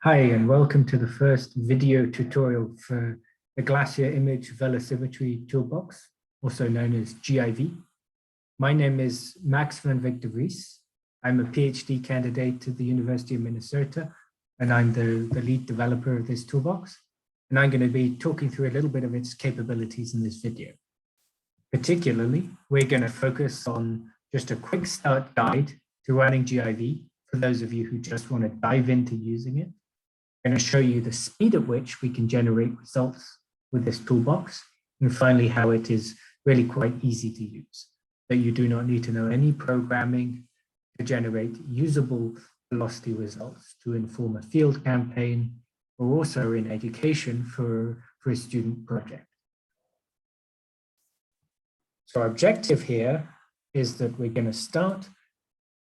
Hi, and welcome to the first video tutorial for the Glacier Image Velocimetry Toolbox, also known as GIV. My name is Max van Victor Vries. I'm a PhD candidate to the University of Minnesota, and I'm the lead developer of this toolbox. And I'm going to be talking through a little bit of its capabilities in this video. Particularly, we're going to focus on just a quick start guide to running GIV for those of you who just want to dive into using it. I'm going to show you the speed at which we can generate results with this toolbox, and finally how it is really quite easy to use, that you do not need to know any programming to generate usable velocity results to inform a field campaign or also in education for a student project. So our objective here is that we're going to start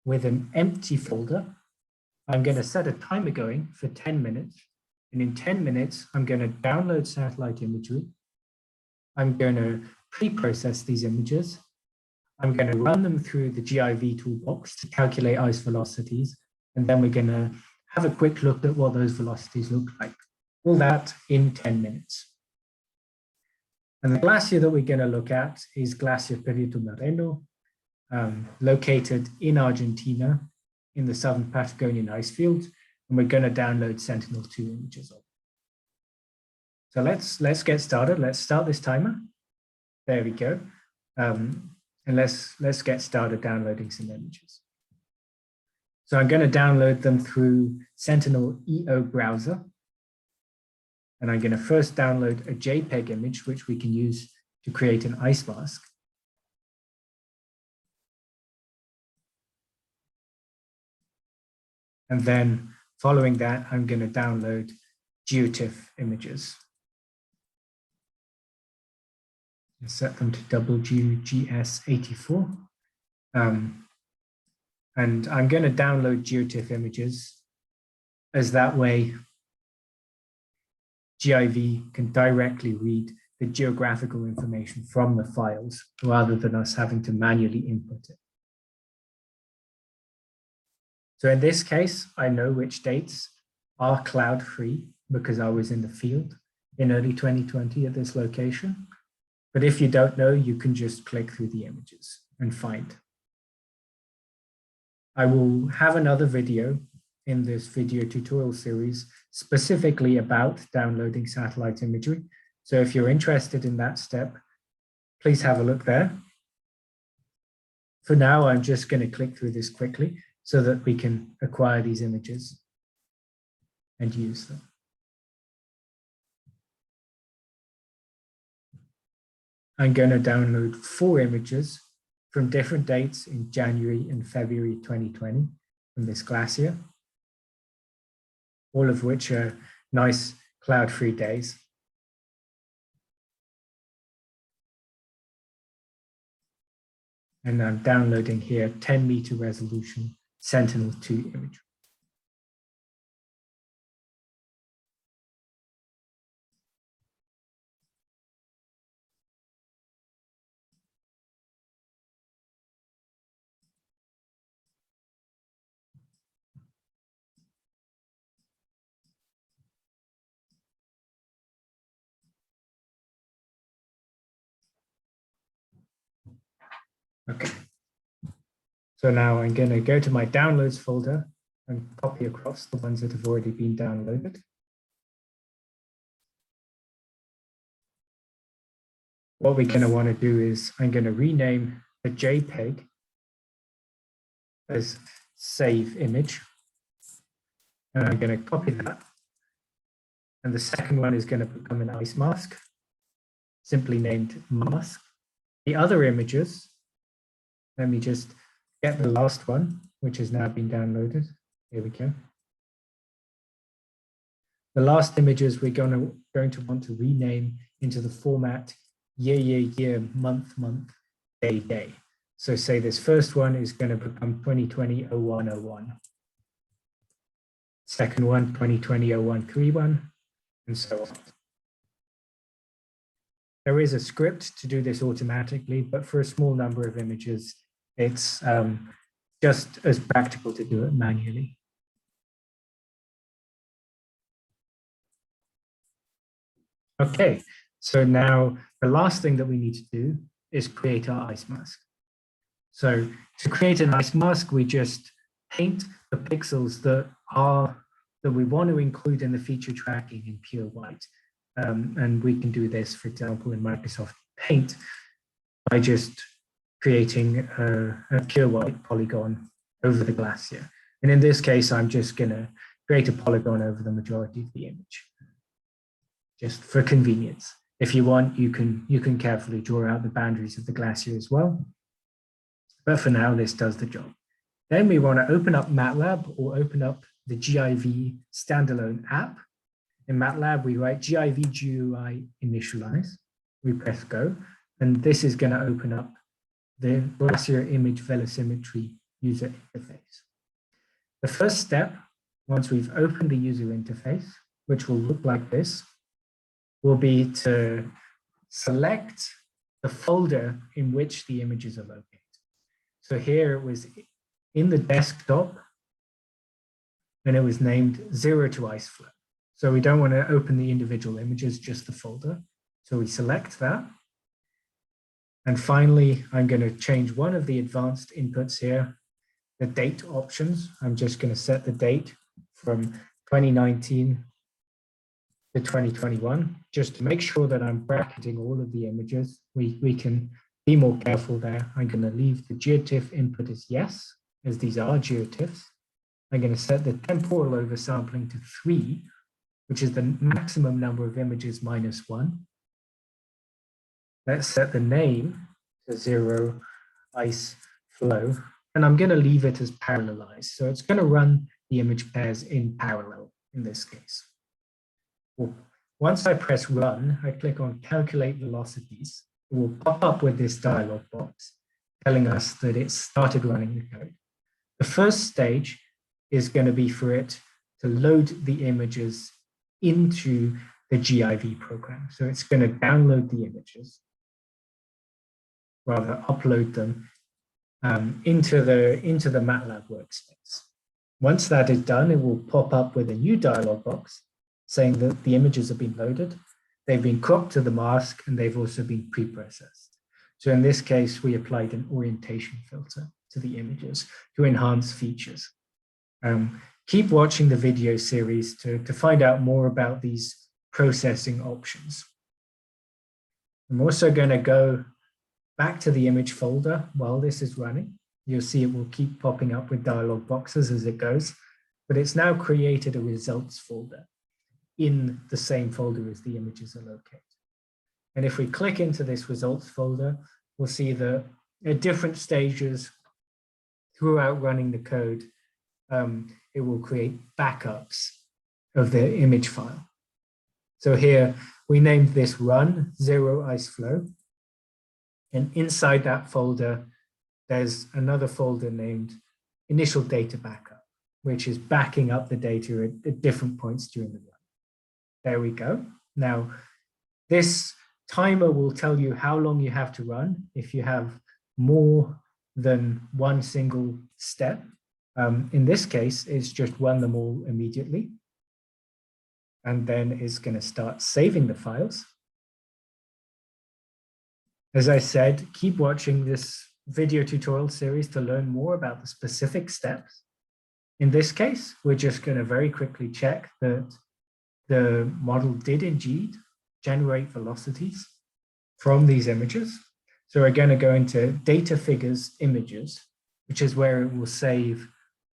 with an empty folder. I'm going to set a timer going for 10 minutes. And in 10 minutes, I'm going to download satellite imagery. I'm going to pre-process these images. I'm going to run them through the GIV toolbox to calculate ice velocities. And then we're going to have a quick look at what those velocities look like. All that in 10 minutes. And the glacier that we're going to look at is Glaciar Perito Moreno, located in Argentina, in the southern Patagonian ice field, and we're going to download Sentinel-2 images of it. So let's get started. Let's start this timer. There we go. And let's get started downloading some images. So I'm going to download them through Sentinel EO browser. And I'm going to first download a JPEG image, which we can use to create an ice mask. And then following that, I'm going to download GeoTIFF images. And set them to WGS84. And I'm going to download GeoTIFF images, as that way GIV can directly read the geographical information from the files rather than us having to manually input it. So in this case, I know which dates are cloud-free because I was in the field in early 2020 at this location. But if you don't know, you can just click through the images and find. I will have another video in this video tutorial series specifically about downloading satellite imagery. So if you're interested in that step, please have a look there. For now, I'm just going to click through this quickly, so that we can acquire these images and use them. I'm going to download 4 images from different dates in January and February 2020 from this glacier, all of which are nice cloud-free days. And I'm downloading here 10-meter resolution Sentinel-2 image. Okay. So now I'm going to go to my downloads folder and copy across the ones that have already been downloaded. What we're going to want to do is I'm going to rename the JPEG as save image. And I'm going to copy that. And the second one is going to become an ice mask, simply named mask. The other images, let me just get the last one, which has now been downloaded. Here we go. The last images we're going to want to rename into the format year, month, day. So say this first one is going to become 2020-01-01. Second one, 2020-01-31, and so on. There is a script to do this automatically, but for a small number of images, it's just as practical to do it manually. Okay, so now the last thing that we need to do is create our ice mask. So to create an ice mask, we just paint the pixels that we want to include in the feature tracking in pure white. And we can do this, for example, in Microsoft Paint by just creating a pure white polygon over the glacier. And in this case, I'm just going to create a polygon over the majority of the image, just for convenience. If you want, you can carefully draw out the boundaries of the glacier as well. But for now, this does the job. Then we want to open up MATLAB or open up the GIV standalone app. In MATLAB, we write GIV GUI initialize. We press go, and this is going to open up the Glacier Image Velocimetry user interface. The first step, once we've opened the user interface, which will look like this, will be to select the folder in which the images are located. So here it was in the desktop, and it was named 0 to ice flow. So we don't want to open the individual images, just the folder. So we select that. And finally, I'm going to change one of the advanced inputs here, the date options. I'm just going to set the date from 2019 to 2021, just to make sure that I'm bracketing all of the images. We can be more careful there. I'm going to leave the GeoTIFF input as yes, as these are GeoTIFFs. I'm going to set the temporal oversampling to 3, which is the maximum number of images minus 1. Let's set the name to 0 ice flow, and I'm going to leave it as parallelized. So it's going to run the image pairs in parallel in this case. Well, once I press run, I click on calculate velocities. It will pop up with this dialog box telling us that it's started running the code. The first stage is going to be for it to load the images into the GIV program. So it's going to download the images, rather upload them into the MATLAB workspace. Once that is done, it will pop up with a new dialog box saying that the images have been loaded, they've been cropped to the mask, and they've also been pre-processed. So in this case, we applied an orientation filter to the images to enhance features. Keep watching the video series to find out more about these processing options. I'm also going to go back to the image folder while this is running. You'll see it will keep popping up with dialog boxes as it goes, but it's now created a results folder in the same folder as the images are located. And if we click into this results folder, we'll see that at different stages throughout running the code, it will create backups of the image file. So here we named this run 0 ice flow. And inside that folder, there's another folder named initial data backup, which is backing up the data at different points during the run. There we go. Now, this timer will tell you how long you have to run if you have more than one single step. In this case, it's just run them all immediately. And then it's going to start saving the files. As I said, keep watching this video tutorial series to learn more about the specific steps. In this case, we're just going to very quickly check that the model did indeed generate velocities from these images. So we're going to go into data figures images, which is where it will save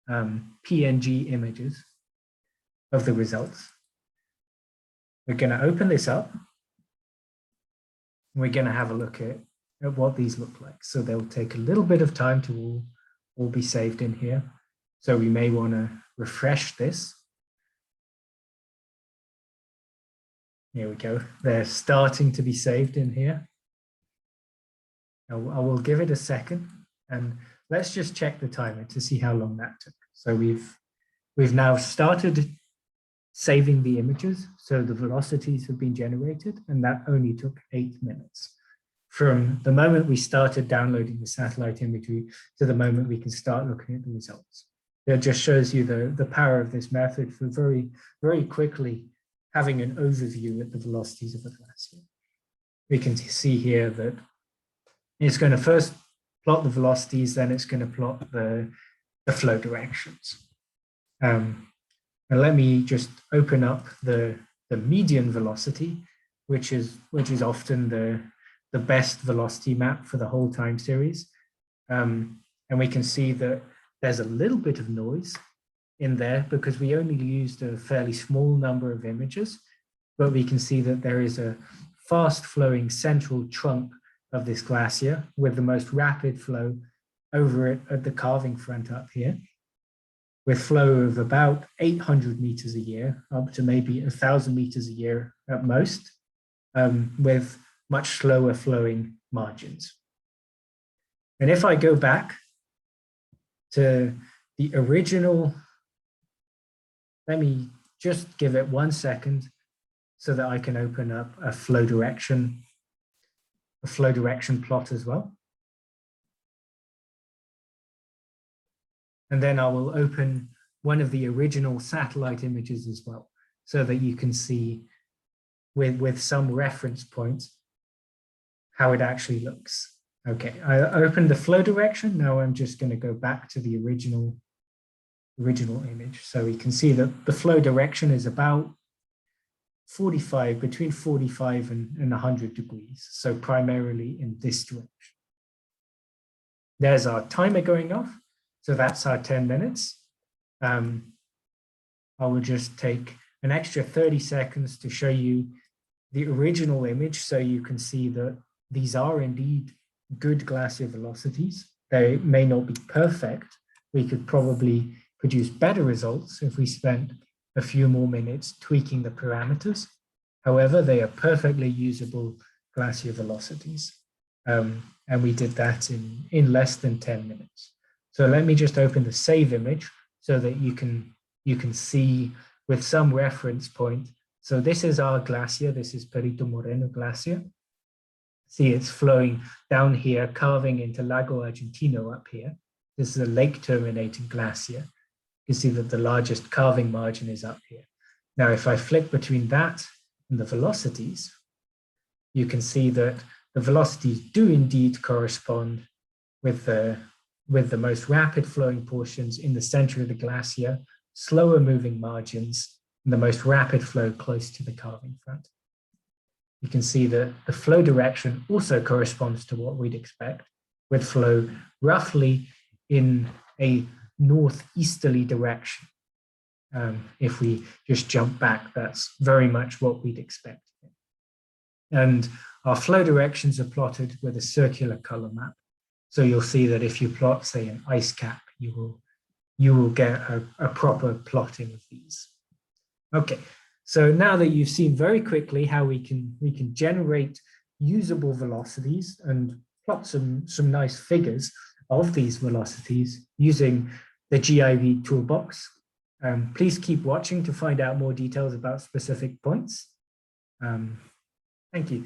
PNG images of the results. We're going to open this up. We're going to have a look at what these look like. So they'll take a little bit of time to all be saved in here. So we may want to refresh this. Here we go. They're starting to be saved in here. I will give it a second, and let's just check the timer to see how long that took. So we've now started saving the images. So the velocities have been generated, and that only took 8 minutes. From the moment we started downloading the satellite imagery to the moment we can start looking at the results. It just shows you the power of this method for very, very quickly having an overview at the velocities of a glacier. We can see here that it's going to first plot the velocities, then it's going to plot the flow directions. And let me just open up the median velocity, which is often the best velocity map for the whole time series. And we can see that there's a little bit of noise in there because we only used a fairly small number of images, but we can see that there is a fast flowing central trunk of this glacier with the most rapid flow over it at the carving front up here, with flow of about 800 meters a year, up to maybe 1,000 meters a year at most, with much slower flowing margins. And if I go back to the original, let me just give it 1 second so that I can open up a flow direction plot as well. And then I will open one of the original satellite images as well, so that you can see with some reference points how it actually looks. Okay, I opened the flow direction. Now I'm just going to go back to the original image. So we can see that the flow direction is about between 45 and 100 degrees. So primarily in this direction. There's our timer going off. So that's our 10 minutes. I will just take an extra 30 seconds to show you the original image so you can see that these are indeed good glacier velocities. They may not be perfect. We could probably produce better results if we spent a few more minutes tweaking the parameters. However, they are perfectly usable glacier velocities. And we did that in less than 10 minutes. So let me just open the save image so that you can see with some reference point. So this is our glacier. This is Perito Moreno Glacier. See, it's flowing down here, carving into Lago Argentino up here. This is a lake terminating glacier. You see that the largest carving margin is up here. Now, if I flick between that and the velocities, you can see that the velocities do indeed correspond with the most rapid flowing portions in the center of the glacier, slower moving margins, and the most rapid flow close to the carving front. You can see that the flow direction also corresponds to what we'd expect, with flow roughly in a northeasterly direction. If we just jump back, that's very much what we'd expect. And our flow directions are plotted with a circular color map. So you'll see that if you plot, say, an ice cap, you will get a proper plotting of these. Okay, so now that you've seen very quickly how we can generate usable velocities and plot some nice figures of these velocities using the GIV toolbox, please keep watching to find out more details about specific points. Thank you.